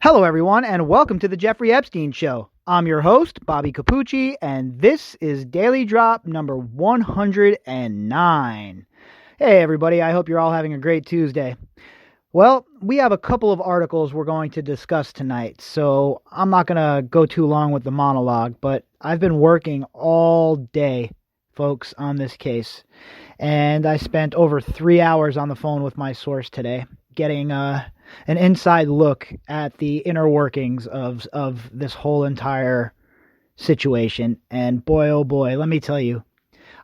Hello, everyone, and welcome to the Jeffrey Epstein Show. I'm your host, Bobbycapucci, and this is Daily Drop number 109. Hey, everybody, I hope you're all having a great Tuesday. Well, we have a couple of articles we're going to discuss tonight, so I'm not going to go too long with the monologue, but I've been working all day, folks, on this case, and I spent over 3 hours on the phone with my source today, getting an inside look at the inner workings of this whole entire situation. And boy, oh boy, let me tell you,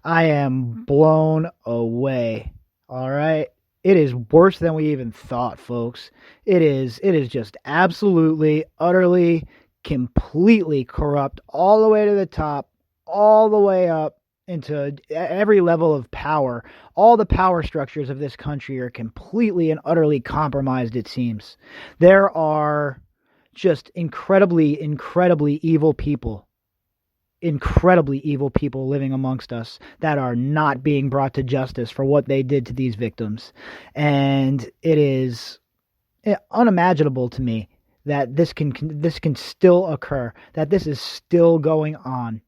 I am blown away. All right. It is worse than we even thought, folks. It is just absolutely, utterly, completely corrupt all the way to the top, all the way up into every level of power. All the power structures of this country are completely and utterly compromised, it seems. There are just incredibly evil people living amongst us that are not being brought to justice for what they did to these victims. And it is unimaginable to me that this can still occur, that this is still going on.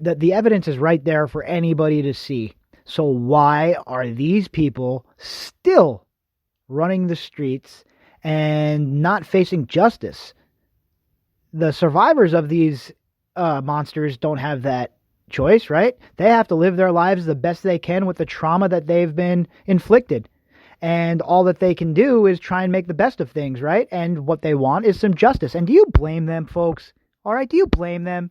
The evidence is right there for anybody to see. So why are these people still running the streets and not facing justice? The survivors of these monsters don't have that choice, right? They have to live their lives the best they can with the trauma that they've been inflicted. And all that they can do is try and make the best of things, right? And what they want is some justice. And do you blame them, folks? All right, do you blame them?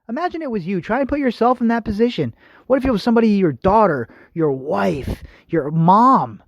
Imagine it was you. Try and put yourself in that position. What if it was somebody, your daughter, your wife, your mom?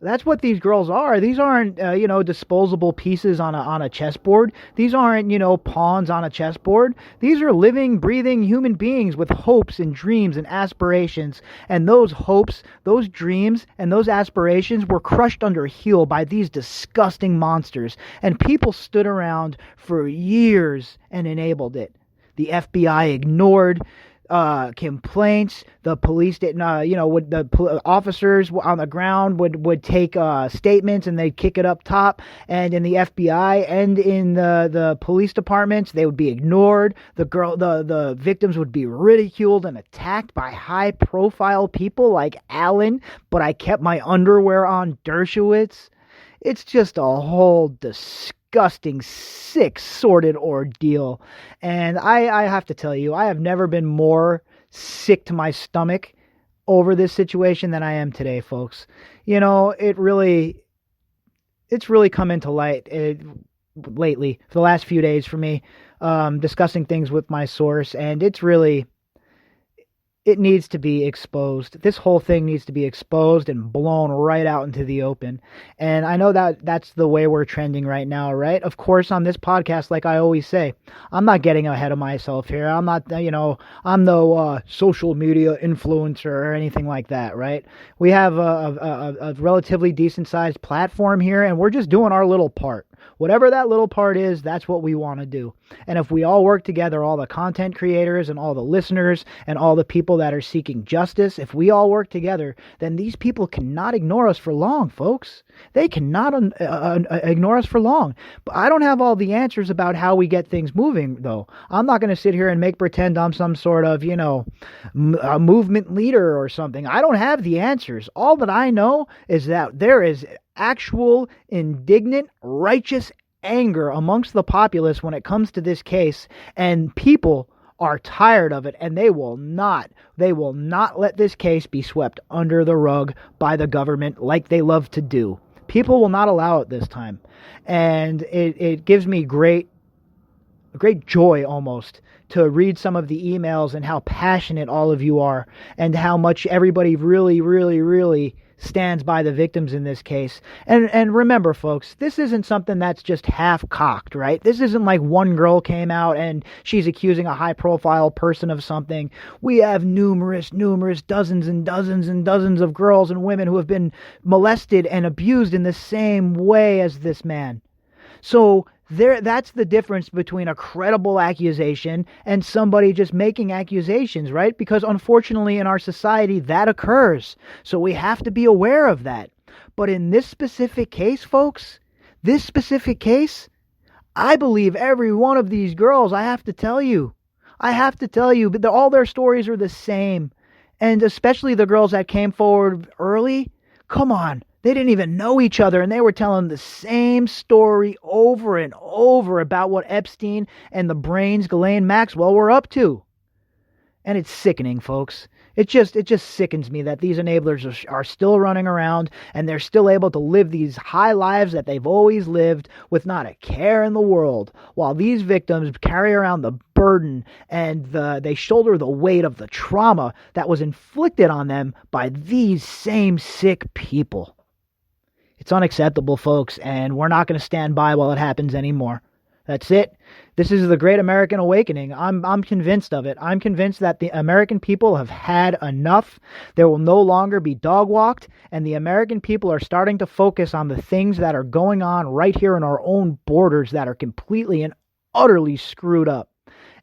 That's what these girls are. These aren't, disposable pieces on a chessboard. These aren't, pawns on a chessboard. These are living, breathing human beings with hopes and dreams and aspirations. And those hopes, those dreams, and those aspirations were crushed under heel by these disgusting monsters. And people stood around for years and enabled it. The FBI ignored complaints. The police didn't, officers on the ground would take statements and they'd kick it up top. And in the FBI and in the police departments, they would be ignored. The victims would be ridiculed and attacked by high profile people like Allen. But I kept my underwear on, Dershowitz. It's just a whole disgusting, sick, sordid ordeal. And I have to tell you, I have never been more sick to my stomach over this situation than I am today, folks. It's really come into light lately, for the last few days for me, discussing things with my source, and it needs to be exposed. This whole thing needs to be exposed and blown right out into the open. And I know that's the way we're trending right now, right? Of course, on this podcast, like I always say, I'm not getting ahead of myself here. I'm not, I'm no social media influencer or anything like that, right? We have a relatively decent-sized platform here, and we're just doing our little part. Whatever that little part is, that's what we want to do. And if we all work together, all the content creators and all the listeners and all the people that are seeking justice, if we all work together, then these people cannot ignore us for long, folks. They cannot ignore us for long. But I don't have all the answers about how we get things moving, though. I'm not going to sit here and make pretend I'm some sort of, a movement leader or something. I don't have the answers. All that I know is that there is actual indignant, righteous anger amongst the populace when it comes to this case, and people are tired of it, and they will not let this case be swept under the rug by the government like they love to do. People will not allow it this time, and it gives me great joy almost to read some of the emails and how passionate all of you are, and how much everybody really stands by the victims in this case. And remember, folks, this isn't something that's just half-cocked, right? This isn't like one girl came out and she's accusing a high-profile person of something. We have numerous, dozens and dozens and dozens of girls and women who have been molested and abused in the same way as this man. So that's the difference between a credible accusation and somebody just making accusations, right? Because unfortunately in our society that occurs. So we have to be aware of that. But in this specific case, folks, this specific case, I believe every one of these girls, I have to tell you, but all their stories are the same. And especially the girls that came forward early, come on, they didn't even know each other, and they were telling the same story over and over about what Epstein and the brains, Ghislaine Maxwell, were up to. And it's sickening, folks. It just sickens me that these enablers are still running around and they're still able to live these high lives that they've always lived with not a care in the world, while these victims carry around the burden and they shoulder the weight of the trauma that was inflicted on them by these same sick people. It's unacceptable, folks, and we're not going to stand by while it happens anymore. That's it. This is the Great American Awakening. I'm convinced of it. I'm convinced that the American people have had enough. There will no longer be dog walked, and the American people are starting to focus on the things that are going on right here in our own borders that are completely and utterly screwed up.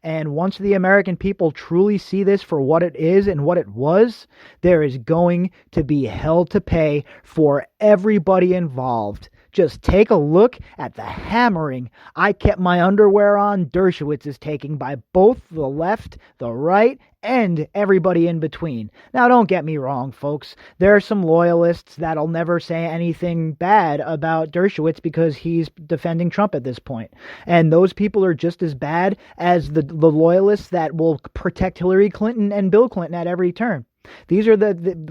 And once the American people truly see this for what it is and what it was, there is going to be hell to pay for everybody involved. Just take a look at the hammering I kept my underwear on Dershowitz is taking by both the left, the right, and everybody in between. Now, don't get me wrong, folks. There are some loyalists that'll never say anything bad about Dershowitz because he's defending Trump at this point. And those people are just as bad as the loyalists that will protect Hillary Clinton and Bill Clinton at every turn. These are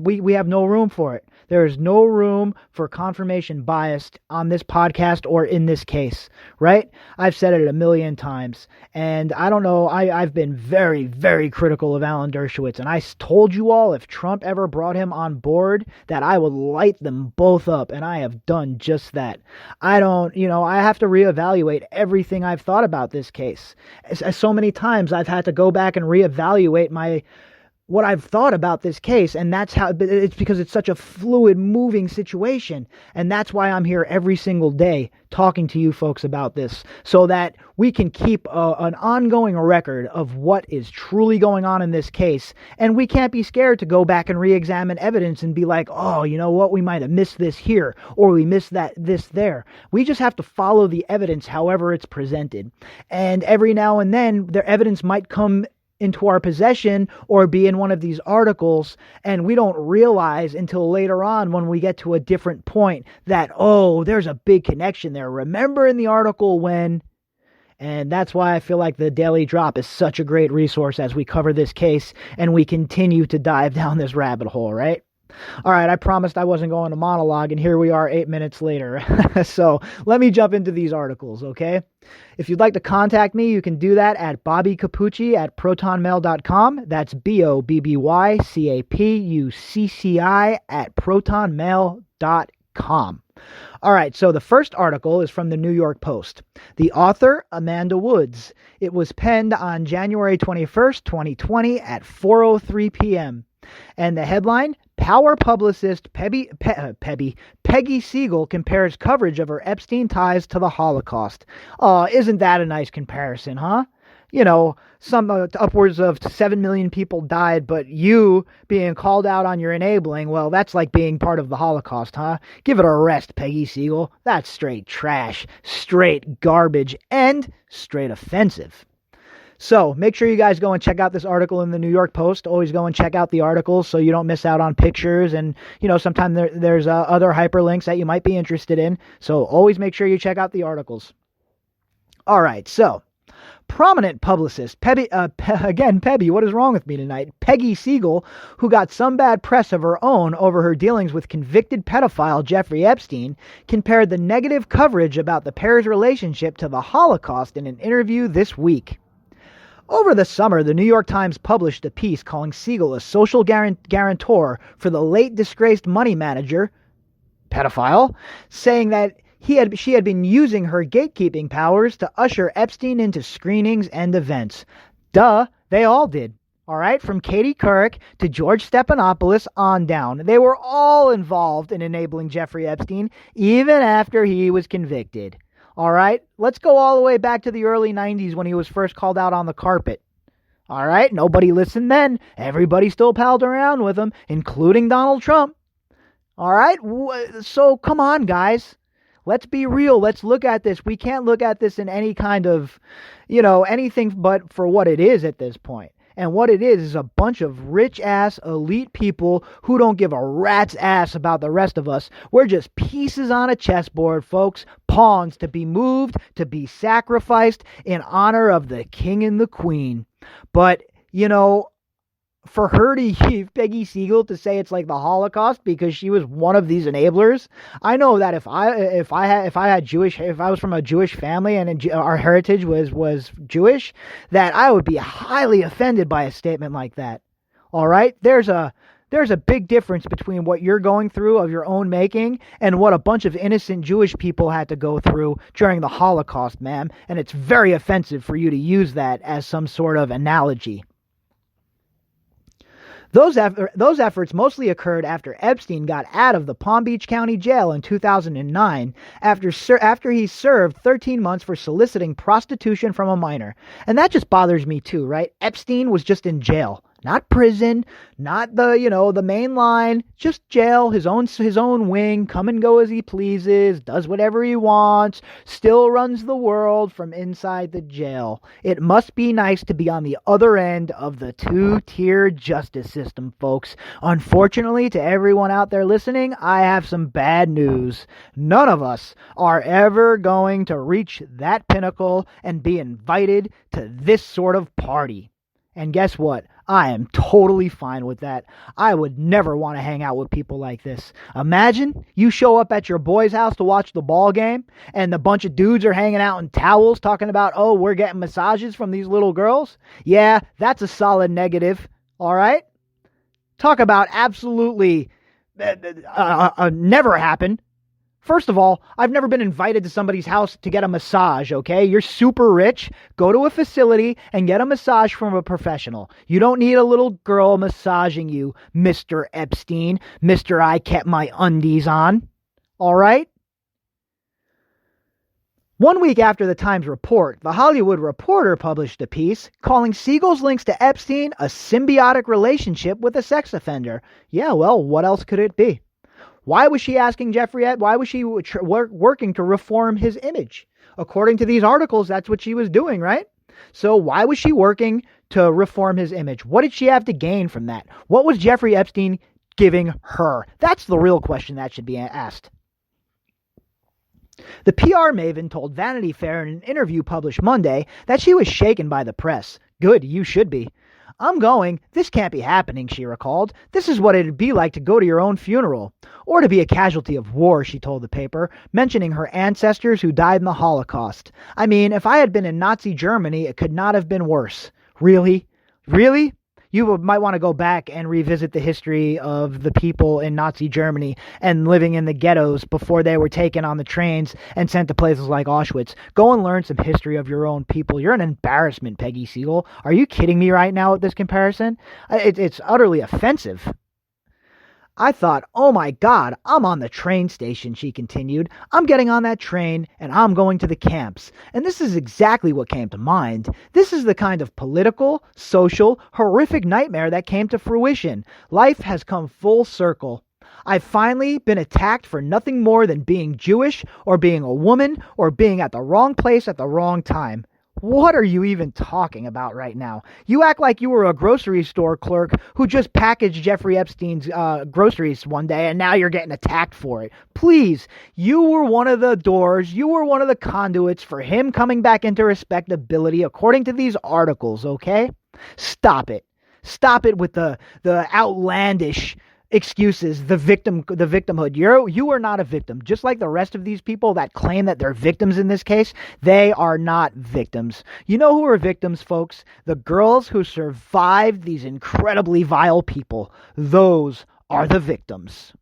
we have no room for it. There is no room for confirmation bias on this podcast or in this case, right? I've said it a million times, and I don't know, I've been very, very critical of Alan Dershowitz, and I told you all if Trump ever brought him on board that I would light them both up, and I have done just that. I have to reevaluate everything I've thought about this case. So many times I've had to go back and reevaluate what I've thought about this case, and that's how it's because it's such a fluid, moving situation, and that's why I'm here every single day talking to you folks about this, so that we can keep an ongoing record of what is truly going on in this case, and we can't be scared to go back and re-examine evidence and be like, oh, you know what, we might have missed this here, or we missed this there. We just have to follow the evidence however it's presented, and every now and then, the evidence might come into our possession or be in one of these articles, and we don't realize until later on when we get to a different point that, oh, there's a big connection there. Remember in the article when... And that's why I feel like the Daily Drop is such a great resource as we cover this case and we continue to dive down this rabbit hole, right? All right, I promised I wasn't going to monologue, and here we are 8 minutes later. So let me jump into these articles, okay? If you'd like to contact me, you can do that at Bobbycapucci at protonmail.com. That's BOBBYCAPUCCI at protonmail.com. All right, so the first article is from the New York Post. The author, Amanda Woods. It was penned on January 21st, 2020 at 4:03 p.m. And the headline, Power publicist Peggy Siegal compares coverage of her Epstein ties to the Holocaust. Isn't that a nice comparison, huh? You know, some upwards of 7 million people died, but you being called out on your enabling, well, that's like being part of the Holocaust, huh? Give it a rest, Peggy Siegel. That's straight trash, straight garbage, and straight offensive. So make sure you guys go and check out this article in the New York Post. Always go and check out the articles so you don't miss out on pictures. And, you know, sometimes there's other hyperlinks that you might be interested in. So always make sure you check out the articles. All right, so prominent publicist, Peggy, what is wrong with me tonight? Peggy Siegal, who got some bad press of her own over her dealings with convicted pedophile Jeffrey Epstein, compared the negative coverage about the pair's relationship to the Holocaust in an interview this week. Over the summer, the New York Times published a piece calling Segal a social guarantor for the late disgraced money manager, pedophile, saying that she had been using her gatekeeping powers to usher Epstein into screenings and events. Duh, they all did. All right, from Katie Couric to George Stephanopoulos on down. They were all involved in enabling Jeffrey Epstein, even after he was convicted. All right, let's go all the way back to the early 90s when he was first called out on the carpet. All right, nobody listened then. Everybody still palled around with him, including Donald Trump. All right, so come on, guys. Let's be real. Let's look at this. We can't look at this in any kind of, anything but for what it is at this point. And what it is a bunch of rich-ass elite people who don't give a rat's ass about the rest of us. We're just pieces on a chessboard, folks. Pawns to be moved, to be sacrificed in honor of the king and the queen. But, for her to Peggy Siegel to say it's like the Holocaust because she was one of these enablers. I know that if I was from a Jewish family and our heritage was Jewish, that I would be highly offended by a statement like that. All right, there's a big difference between what you're going through of your own making and what a bunch of innocent Jewish people had to go through during the Holocaust, ma'am. And it's very offensive for you to use that as some sort of analogy. Those efforts mostly occurred after Epstein got out of the Palm Beach County Jail in 2009 after he served 13 months for soliciting prostitution from a minor. And that just bothers me too, right? Epstein was just in jail. Not prison, not the main line, just jail, his own wing, come and go as he pleases, does whatever he wants, still runs the world from inside the jail. It must be nice to be on the other end of the two-tier justice system, folks. Unfortunately, to everyone out there listening, I have some bad news. None of us are ever going to reach that pinnacle and be invited to this sort of party. And guess what? I am totally fine with that. I would never want to hang out with people like this. Imagine you show up at your boy's house to watch the ball game and a bunch of dudes are hanging out in towels talking about, oh, we're getting massages from these little girls. Yeah, that's a solid negative. All right? Talk about absolutely never happen. First of all, I've never been invited to somebody's house to get a massage, okay? You're super rich. Go to a facility and get a massage from a professional. You don't need a little girl massaging you, Mr. Epstein, Mr. I kept my undies on. All right? 1 week after the Times report, The Hollywood Reporter published a piece calling Siegel's links to Epstein a symbiotic relationship with a sex offender. Yeah, well, what else could it be? Why was she asking Jeffrey? Why was she working to reform his image? According to these articles, that's what she was doing, right? So why was she working to reform his image? What did she have to gain from that? What was Jeffrey Epstein giving her? That's the real question that should be asked. The PR maven told Vanity Fair in an interview published Monday that she was shaken by the press. Good, you should be. I'm going. This can't be happening, she recalled. This is what it'd be like to go to your own funeral. Or to be a casualty of war, she told the paper, mentioning her ancestors who died in the Holocaust. I mean, if I had been in Nazi Germany, it could not have been worse. Really? Really? You might want to go back and revisit the history of the people in Nazi Germany and living in the ghettos before they were taken on the trains and sent to places like Auschwitz. Go and learn some history of your own people. You're an embarrassment, Peggy Siegel. Are you kidding me right now with this comparison? It's utterly offensive. I thought, oh my God, I'm on the train station, she continued. I'm getting on that train and I'm going to the camps. And this is exactly what came to mind. This is the kind of political, social, horrific nightmare that came to fruition. Life has come full circle. I've finally been attacked for nothing more than being Jewish or being a woman or being at the wrong place at the wrong time. What are you even talking about right now? You act like you were a grocery store clerk who just packaged Jeffrey Epstein's groceries one day and now you're getting attacked for it. Please, you were one of the doors, you were one of the conduits for him coming back into respectability according to these articles, okay? Stop it. Stop it with the outlandish excuses, the victimhood. You are not a victim. Just like the rest of these people that claim that they're victims in this case, they are not victims. You know who are victims, folks? The girls who survived these incredibly vile people. Those are the victims.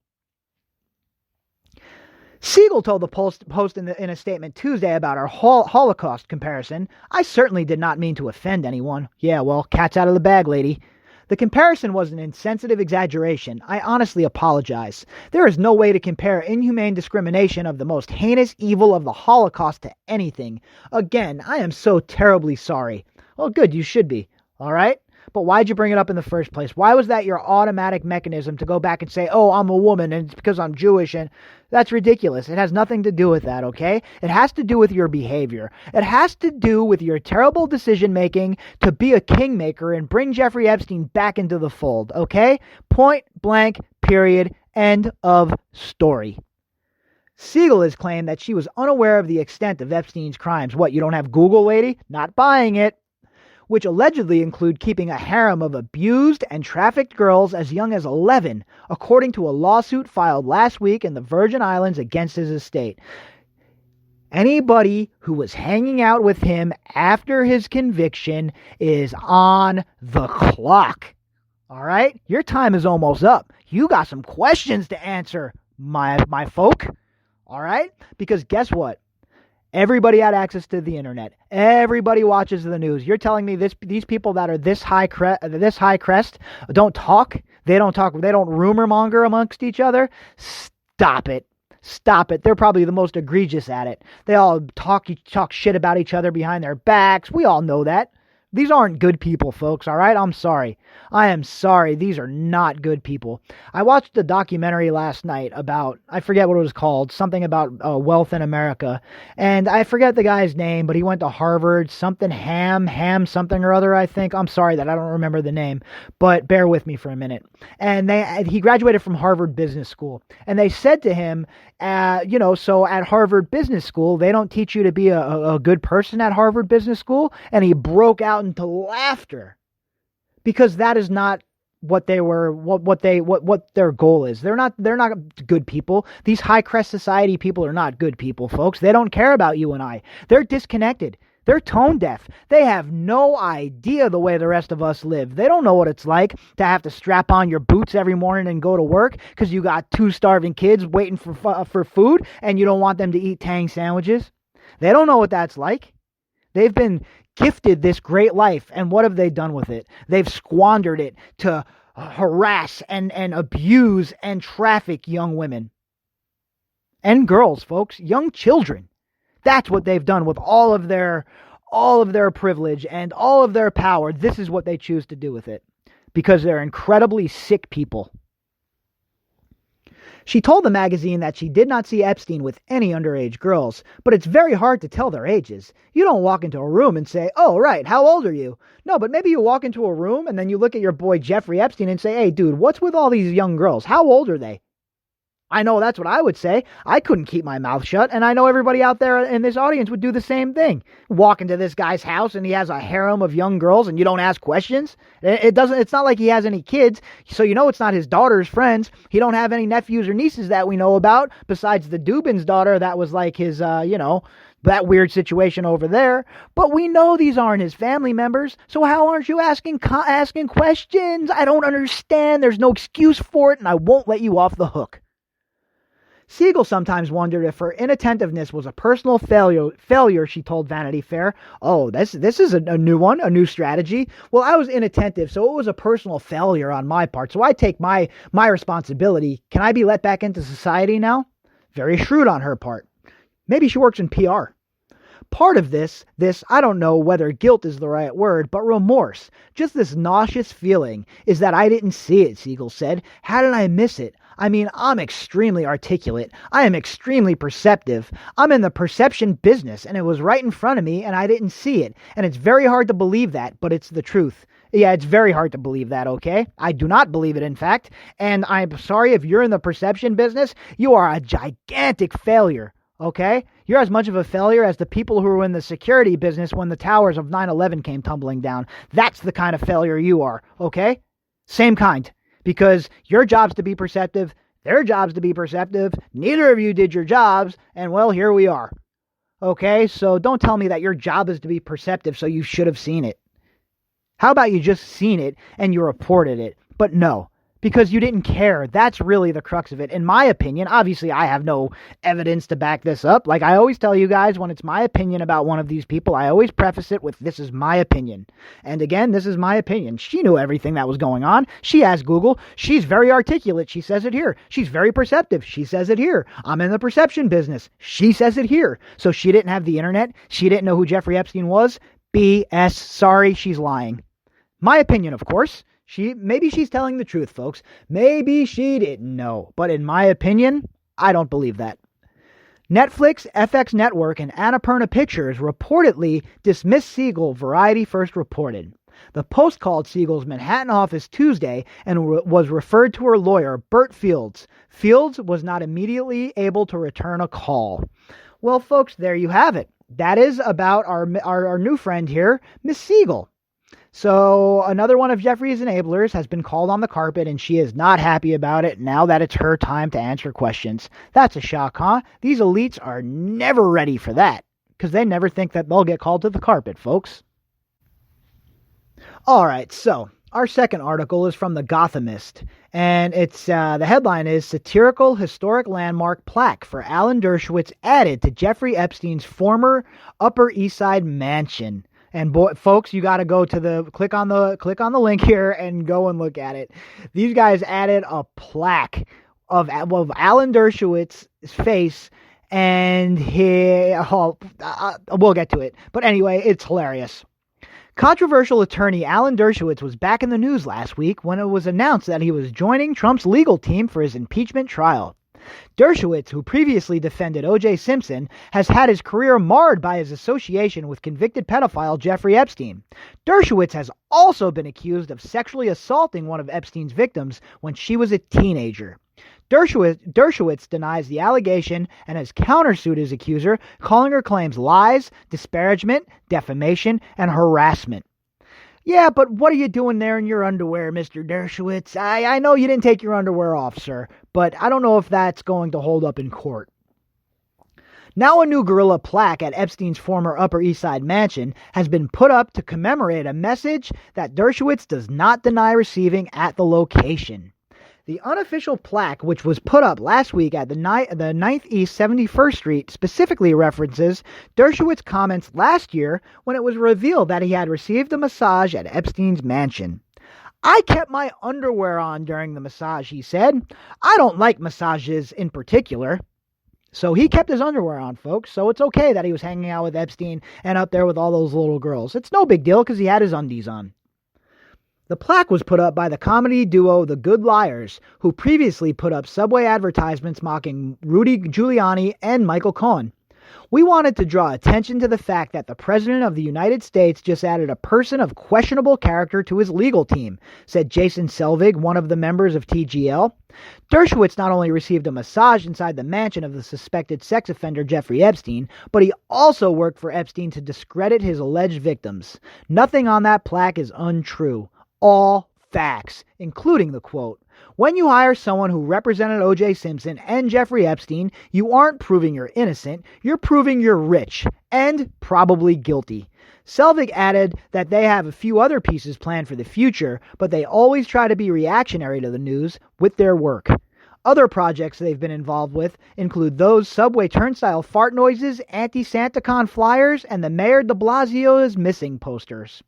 Segal told the Post in a statement Tuesday about our Holocaust comparison, I certainly did not mean to offend anyone. Yeah, well, cat's out of the bag, lady. The comparison was an insensitive exaggeration. I honestly apologize. There is no way to compare inhumane discrimination of the most heinous evil of the Holocaust to anything. Again, I am so terribly sorry. Well, good, you should be. All right? But why'd you bring it up in the first place? Why was that your automatic mechanism to go back and say, oh, I'm a woman and it's because I'm Jewish? And that's ridiculous. It has nothing to do with that, okay? It has to do with your behavior. It has to do with your terrible decision making to be a kingmaker and bring Jeffrey Epstein back into the fold, okay? Point blank, period, end of story. Segal has claimed that she was unaware of the extent of Epstein's crimes. What, you don't have Google, lady? Not buying it. Which allegedly include keeping a harem of abused and trafficked girls as young as 11, according to a lawsuit filed last week in the Virgin Islands against his estate. Anybody who was hanging out with him after his conviction is on the clock. All right? Your time is almost up. You got some questions to answer, my folk. All right? Because guess what? Everybody had access to the internet. Everybody watches the news. You're telling me these people that are this high crest don't talk? They don't talk. They don't rumor monger amongst each other? Stop it. Stop it. They're probably the most egregious at it. They all talk shit about each other behind their backs. We all know that. These aren't good people, folks, all right? I'm sorry. I am sorry. These are not good people. I watched a documentary last night about, I forget what it was called, something about wealth in America. And I forget the guy's name, but he went to Harvard, something something or other, I think. I'm sorry that I don't remember the name, but bear with me for a minute. And he graduated from Harvard Business School. And they said to him, so at Harvard Business School, they don't teach you to be a good person at Harvard Business School. And he broke out into laughter because that is not what they were, what their goal is. They're not good people. These high crest society people are not good people, folks. They don't care about you and I. They're disconnected. They're tone deaf. They have no idea the way the rest of us live. They don't know what it's like to have to strap on your boots every morning and go to work because you got 2 starving kids waiting for food and you don't want them to eat Tang sandwiches. They don't know what that's like. They've been gifted this great life, and what have they done with it? They've squandered it to harass and abuse and traffic young women and girls, folks, young children. That's what they've done with all of their privilege and all of their power. This is what they choose to do with it because they're incredibly sick people. She told the magazine that she did not see Epstein with any underage girls, but it's very hard to tell their ages. You don't walk into a room and say, oh, right, how old are you? No, but maybe you walk into a room and then you look at your boy Jeffrey Epstein and say, hey, dude, what's with all these young girls? How old are they? I know that's what I would say. I couldn't keep my mouth shut, and I know everybody out there in this audience would do the same thing. Walk into this guy's house, and he has a harem of young girls, and you don't ask questions? It's not like he has any kids, so you know it's not his daughter's friends. He don't have any nephews or nieces that we know about, besides the Dubin's daughter that was like his, that weird situation over there. But we know these aren't his family members, so how aren't you asking questions? I don't understand. There's no excuse for it, and I won't let you off the hook. Segal sometimes wondered if her inattentiveness was a personal failure, she told Vanity Fair. Oh, this is a new one, a new strategy. Well, I was inattentive, so it was a personal failure on my part. So I take my responsibility. Can I be let back into society now? Very shrewd on her part. Maybe she works in PR. Part of this, I don't know whether guilt is the right word, but remorse. Just this nauseous feeling is that I didn't see it, Segal said. How did I miss it? I mean, I'm extremely articulate. I am extremely perceptive. I'm in the perception business, and it was right in front of me, and I didn't see it. And it's very hard to believe that, but it's the truth. Yeah, it's very hard to believe that, okay? I do not believe it, in fact. And I'm sorry if you're in the perception business, you are a gigantic failure, okay? You're as much of a failure as the people who were in the security business when the towers of 9/11 came tumbling down. That's the kind of failure you are, okay? Same kind. Because your job's to be perceptive, their job's to be perceptive, neither of you did your jobs, and well, here we are. Okay, so don't tell me that your job is to be perceptive, so you should have seen it. How about you just seen it and you reported it? But no, because you didn't care. That's really the crux of it. In my opinion, obviously I have no evidence to back this up. Like I always tell you guys, when it's my opinion about one of these people, I always preface it with, this is my opinion. And again, this is my opinion. She knew everything that was going on. She asked Google. She's very articulate. She says it here. She's very perceptive. She says it here. I'm in the perception business. She says it here. So she didn't have the internet. She didn't know who Jeffrey Epstein was. BS. Sorry, she's lying. My opinion, of course. Maybe she's telling the truth, folks. Maybe she didn't know. But in my opinion, I don't believe that. Netflix, FX Network, and Annapurna Pictures reportedly dismissed Segal, Variety first reported. The Post called Segal's Manhattan office Tuesday and was referred to her lawyer, Bert Fields. Fields was not immediately able to return a call. Well, folks, there you have it. That is about our new friend here, Miss Segal. So another one of Jeffrey's enablers has been called on the carpet, and she is not happy about it now that it's her time to answer questions. That's a shock, huh? These elites are never ready for that, because they never think that they'll get called to the carpet, folks. All right, so our second article is from The Gothamist, and it's the headline is Satirical Historic Landmark Plaque for Alan Dershowitz Added to Jeffrey Epstein's Former Upper East Side Mansion. And folks, you got to go to click on the link here and go and look at it. These guys added a plaque of Alan Dershowitz's face, and we'll get to it. But anyway, it's hilarious. Controversial attorney Alan Dershowitz was back in the news last week when it was announced that he was joining Trump's legal team for his impeachment trial. Dershowitz, who previously defended O.J. Simpson, has had his career marred by his association with convicted pedophile Jeffrey Epstein. Dershowitz has also been accused of sexually assaulting one of Epstein's victims when she was a teenager. Dershowitz denies the allegation and has countersued his accuser, calling her claims lies, disparagement, defamation, and harassment. Yeah, but what are you doing there in your underwear, Mr. Dershowitz? I know you didn't take your underwear off, sir, but I don't know if that's going to hold up in court. Now a new gorilla plaque at Epstein's former Upper East Side mansion has been put up to commemorate a message that Dershowitz does not deny receiving at the location. The unofficial plaque, which was put up last week at the 9th East 71st Street, specifically references Dershowitz's comments last year when it was revealed that he had received a massage at Epstein's mansion. I kept my underwear on during the massage, he said. I don't like massages in particular. So he kept his underwear on, folks, so it's okay that he was hanging out with Epstein and up there with all those little girls. It's no big deal because he had his undies on. The plaque was put up by the comedy duo The Good Liars, who previously put up subway advertisements mocking Rudy Giuliani and Michael Cohen. We wanted to draw attention to the fact that the President of the United States just added a person of questionable character to his legal team, said Jason Selvig, one of the members of TGL. Dershowitz not only received a massage inside the mansion of the suspected sex offender Jeffrey Epstein, but he also worked for Epstein to discredit his alleged victims. Nothing on that plaque is untrue. All facts, including the quote. When you hire someone who represented O.J. Simpson and Jeffrey Epstein, you aren't proving you're innocent, you're proving you're rich and probably guilty. Selvig added that they have a few other pieces planned for the future, but they always try to be reactionary to the news with their work. Other projects they've been involved with include those subway turnstile fart noises, anti-SantaCon flyers, and the Mayor de Blasio's missing posters.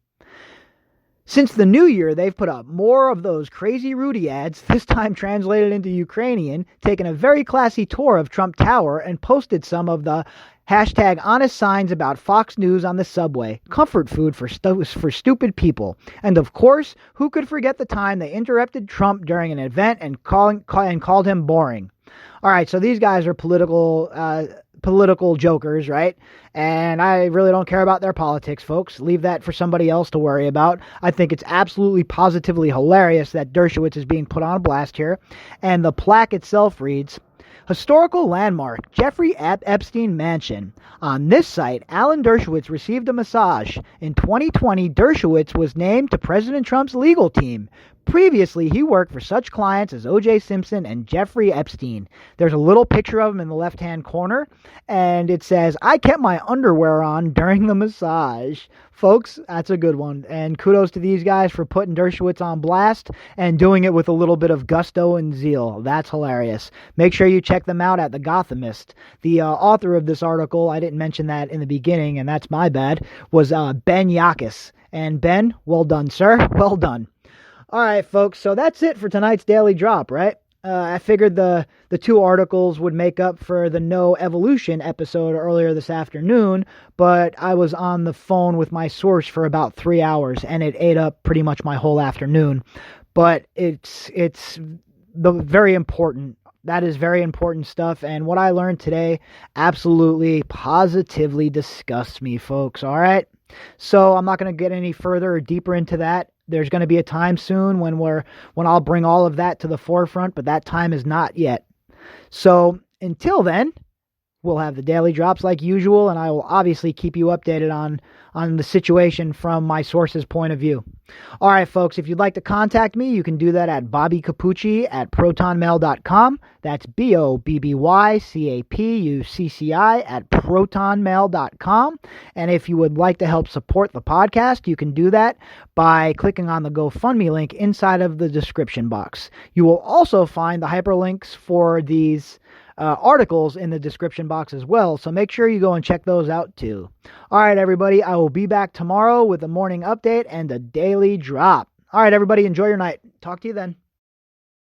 Since the new year, they've put up more of those crazy Rudy ads, this time translated into Ukrainian, taken a very classy tour of Trump Tower, and posted some of the hashtag honest signs about Fox News on the subway, comfort food for stupid people. And of course, who could forget the time they interrupted Trump during an event and called him boring? All right, so these guys are political jokers, right? And I really don't care about their politics, folks. Leave that for somebody else to worry about. I think it's absolutely positively hilarious that Dershowitz is being put on blast here. And the plaque itself reads, Historical Landmark, Jeffrey Epstein Mansion. On this site, Alan Dershowitz received a massage. In 2020, Dershowitz was named to President Trump's legal team. Previously, he worked for such clients as O.J. Simpson and Jeffrey Epstein. There's a little picture of him in the left-hand corner, and it says, I kept my underwear on during the massage. Folks, that's a good one, and kudos to these guys for putting Dershowitz on blast and doing it with a little bit of gusto and zeal. That's hilarious. Make sure you check them out at The Gothamist. The author of this article, I didn't mention that in the beginning, and that's my bad, was Ben Yakis. And Ben, well done, sir. Well done. All right, folks, so that's it for tonight's Daily Drop, right? I figured the two articles would make up for the no evolution episode earlier this afternoon, but I was on the phone with my source for about 3 hours, and it ate up pretty much my whole afternoon. But it's the very important. That is very important stuff, and what I learned today absolutely, positively disgusts me, folks, all right? So I'm not going to get any further or deeper into that. There's going to be a time soon when I'll bring all of that to the forefront, but that time is not yet. So until then, we'll have the daily drops like usual, and I will obviously keep you updated on the situation from my source's point of view. All right, folks, if you'd like to contact me, you can do that at bobbycapucci@protonmail.com. That's BOBBYCAPUCCI@protonmail.com. And if you would like to help support the podcast, you can do that by clicking on the GoFundMe link inside of the description box. You will also find the hyperlinks for these articles in the description box as well, so make sure you go and check those out too. All right, everybody, I will be back tomorrow with a morning update and a daily drop. All right, everybody, enjoy your night. Talk to you then.